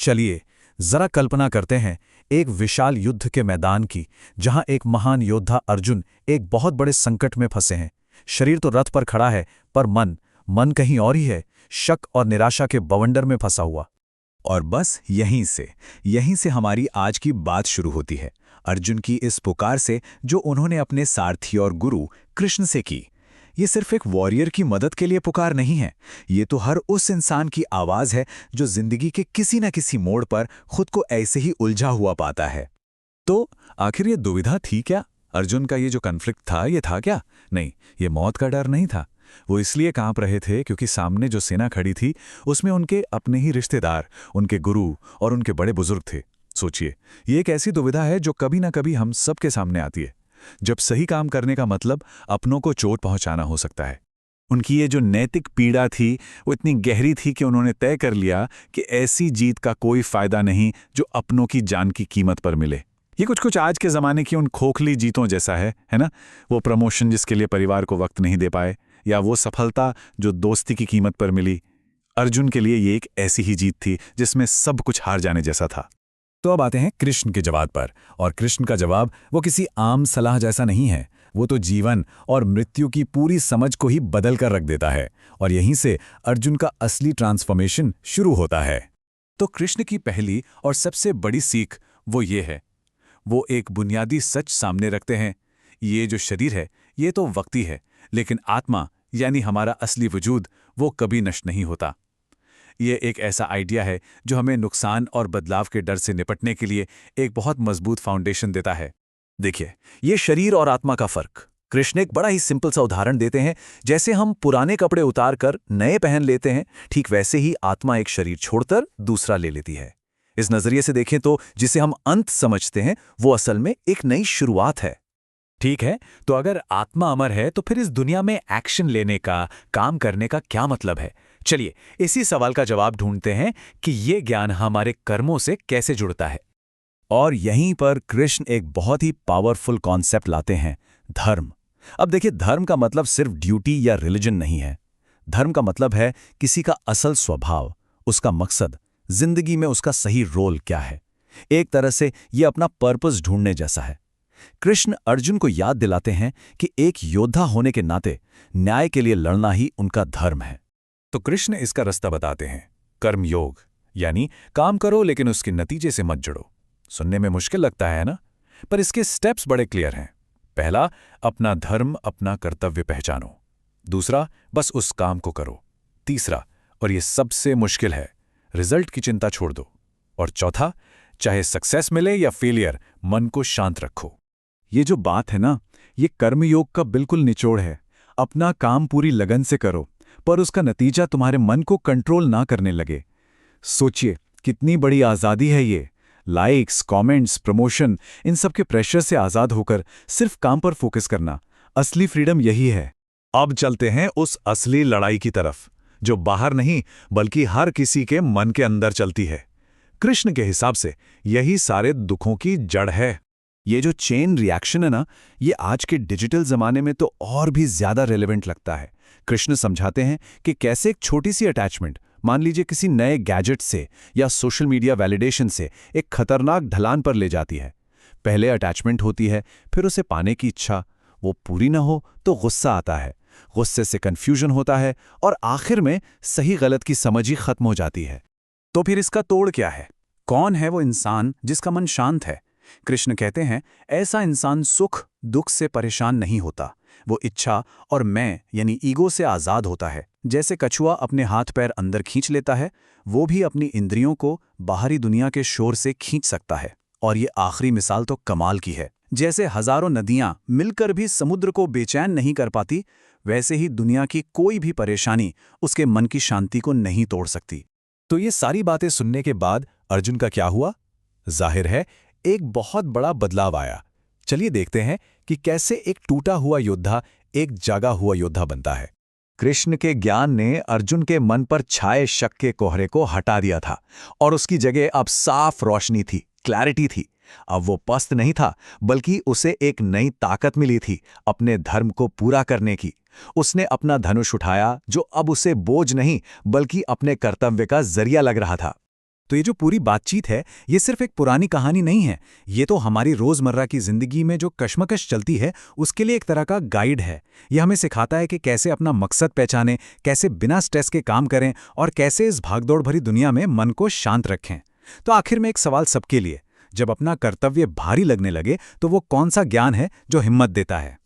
चलिए जरा कल्पना करते हैं एक विशाल युद्ध के मैदान की, जहां एक महान योद्धा अर्जुन एक बहुत बड़े संकट में फंसे हैं। शरीर तो रथ पर खड़ा है, पर मन मन कहीं और ही है, शक और निराशा के बवंडर में फंसा हुआ। और बस यहीं से हमारी आज की बात शुरू होती है, अर्जुन की इस पुकार से जो उन्होंने अपने सारथी और गुरु कृष्ण से की। ये सिर्फ एक वॉरियर की मदद के लिए पुकार नहीं है, ये तो हर उस इंसान की आवाज है जो जिंदगी के किसी न किसी मोड़ पर खुद को ऐसे ही उलझा हुआ पाता है। तो आखिर ये दुविधा थी क्या? अर्जुन का ये जो कन्फ्लिक्ट था, ये था क्या? नहीं, ये मौत का डर नहीं था। वो इसलिए कांप रहे थे क्योंकि सामने जो सेना खड़ी थी उसमें उनके अपने ही रिश्तेदार, उनके गुरु और उनके बड़े बुजुर्ग थे। सोचिए, ये एक ऐसी दुविधा है जो कभी ना कभी हम सबके सामने आती है, जब सही काम करने का मतलब अपनों को चोट पहुंचाना हो सकता है। उनकी ये जो नैतिक पीड़ा थी वो इतनी गहरी थी कि उन्होंने तय कर लिया कि ऐसी जीत का कोई फायदा नहीं जो अपनों की जान की कीमत पर मिले। ये कुछ कुछ आज के ज़माने की उन खोखली जीतों जैसा है ना? वो प्रमोशन जिसके लिए परिवार को वक्त नहीं दे पाए, या वो सफलता जो दोस्ती की कीमत पर मिली। अर्जुन के लिए ये एक ऐसी ही जीत थी जिसमें सब कुछ हार जाने जैसा था। तो अब आते हैं कृष्ण के जवाब पर, और कृष्ण का जवाब वो किसी आम सलाह जैसा नहीं है, वो तो जीवन और मृत्यु की पूरी समझ को ही बदल कर रख देता है, और यहीं से अर्जुन का असली ट्रांसफॉर्मेशन शुरू होता है। तो कृष्ण की पहली और सबसे बड़ी सीख वो ये है, वो एक बुनियादी सच सामने रखते हैं। ये जो शरीर है ये तो वक्ती है, लेकिन आत्मा यानी हमारा असली वजूद वो कभी नष्ट नहीं होता। ये एक ऐसा आइडिया है जो हमें नुकसान और बदलाव के डर से निपटने के लिए एक बहुत मजबूत फाउंडेशन देता है। देखिए, ये शरीर और आत्मा का फर्क कृष्ण एक बड़ा ही सिंपल सा उदाहरण देते हैं। जैसे हम पुराने कपड़े उतार कर नए पहन लेते हैं, ठीक वैसे ही आत्मा एक शरीर छोड़कर दूसरा ले लेती है। इस नजरिए से देखें तो जिसे हम अंत समझते हैं वो असल में एक नई शुरुआत है। ठीक है, तो अगर आत्मा अमर है तो फिर इस दुनिया में एक्शन लेने का, काम करने का क्या मतलब है? चलिए इसी सवाल का जवाब ढूंढते हैं कि ये ज्ञान हमारे कर्मों से कैसे जुड़ता है। और यहीं पर कृष्ण एक बहुत ही पावरफुल कॉन्सेप्ट लाते हैं, धर्म। अब देखिए, धर्म का मतलब सिर्फ ड्यूटी या रिलीजन नहीं है। धर्म का मतलब है किसी का असल स्वभाव, उसका मकसद, जिंदगी में उसका सही रोल क्या है। एक तरह से यह अपना पर्पस ढूंढने जैसा है। कृष्ण अर्जुन को याद दिलाते हैं कि एक योद्धा होने के नाते न्याय के लिए लड़ना ही उनका धर्म है। तो कृष्ण इसका रास्ता बताते हैं, कर्मयोग, यानी काम करो लेकिन उसके नतीजे से मत जुड़ो। सुनने में मुश्किल लगता है ना, पर इसके स्टेप्स बड़े क्लियर हैं। पहला, अपना धर्म, अपना कर्तव्य पहचानो। दूसरा, बस उस काम को करो। तीसरा, और ये सबसे मुश्किल है, रिजल्ट की चिंता छोड़ दो। और चौथा, चाहे सक्सेस मिले या फेलियर, मन को शांत रखो। ये जो बात है ना, ये कर्मयोग का बिल्कुल निचोड़ है। अपना काम पूरी लगन से करो, पर उसका नतीजा तुम्हारे मन को कंट्रोल ना करने लगे। सोचिए, कितनी बड़ी आज़ादी है ये। लाइक्स, कमेंट्स, प्रमोशन, इन सब के प्रेशर से आज़ाद होकर सिर्फ काम पर फोकस करना, असली फ्रीडम यही है। अब चलते हैं उस असली लड़ाई की तरफ, जो बाहर नहीं बल्कि हर किसी के मन के अंदर चलती है। कृष्ण के हिसाब से यही सारे दुखों की जड़ है। ये जो चेन रिएक्शन है ना, ये आज के डिजिटल ज़माने में तो और भी ज़्यादा रेलेवेंट लगता है। कृष्ण समझाते हैं कि कैसे एक छोटी सी अटैचमेंट, मान लीजिए किसी नए गैजेट से या सोशल मीडिया वैलिडेशन से, एक खतरनाक ढलान पर ले जाती है। पहले अटैचमेंट होती है, फिर उसे पाने की इच्छा, वो पूरी ना हो तो गुस्सा आता है, गुस्से से कन्फ्यूजन होता है, और आखिर में सही गलत की समझ ही खत्म हो जाती है। तो फिर इसका तोड़ क्या है? कौन है वो इंसान जिसका मन शांत है? कृष्ण कहते हैं, ऐसा इंसान सुख दुख से परेशान नहीं होता। वो इच्छा और मैं यानी ईगो से आज़ाद होता है। जैसे कछुआ अपने हाथ पैर अंदर खींच लेता है, वो भी अपनी इंद्रियों को बाहरी दुनिया के शोर से खींच सकता है। और ये आखिरी मिसाल तो कमाल की है। जैसे हजारों नदियां मिलकर भी समुद्र को बेचैन नहीं कर पाती, वैसे ही दुनिया की कोई भी परेशानी उसके मन की शांति को नहीं तोड़ सकती। तो ये सारी बातें सुनने के बाद अर्जुन का क्या हुआ? जाहिर है एक बहुत बड़ा बदलाव आया। चलिए देखते हैं कि कैसे एक टूटा हुआ योद्धा एक जागा हुआ योद्धा बनता है। कृष्ण के ज्ञान ने अर्जुन के मन पर छाए शक के कोहरे को हटा दिया था, और उसकी जगह अब साफ रोशनी थी, क्लैरिटी थी। अब वो पस्त नहीं था, बल्कि उसे एक नई ताकत मिली थी अपने धर्म को पूरा करने की। उसने अपना धनुष उठाया, जो अब उसे बोझ नहीं बल्कि अपने कर्तव्य का जरिया लग रहा था। तो ये जो पूरी बातचीत है, ये सिर्फ एक पुरानी कहानी नहीं है। ये तो हमारी रोज़मर्रा की ज़िंदगी में जो कश्मकश चलती है, उसके लिए एक तरह का गाइड है। ये हमें सिखाता है कि कैसे अपना मकसद पहचानें, कैसे बिना स्ट्रेस के काम करें और कैसे इस भागदौड़ भरी दुनिया में मन को शांत रखें। तो आखिर में एक सवाल सबके लिए, जब अपना कर्तव्य भारी लगने लगे, तो वो कौन सा ज्ञान है जो हिम्मत देता है?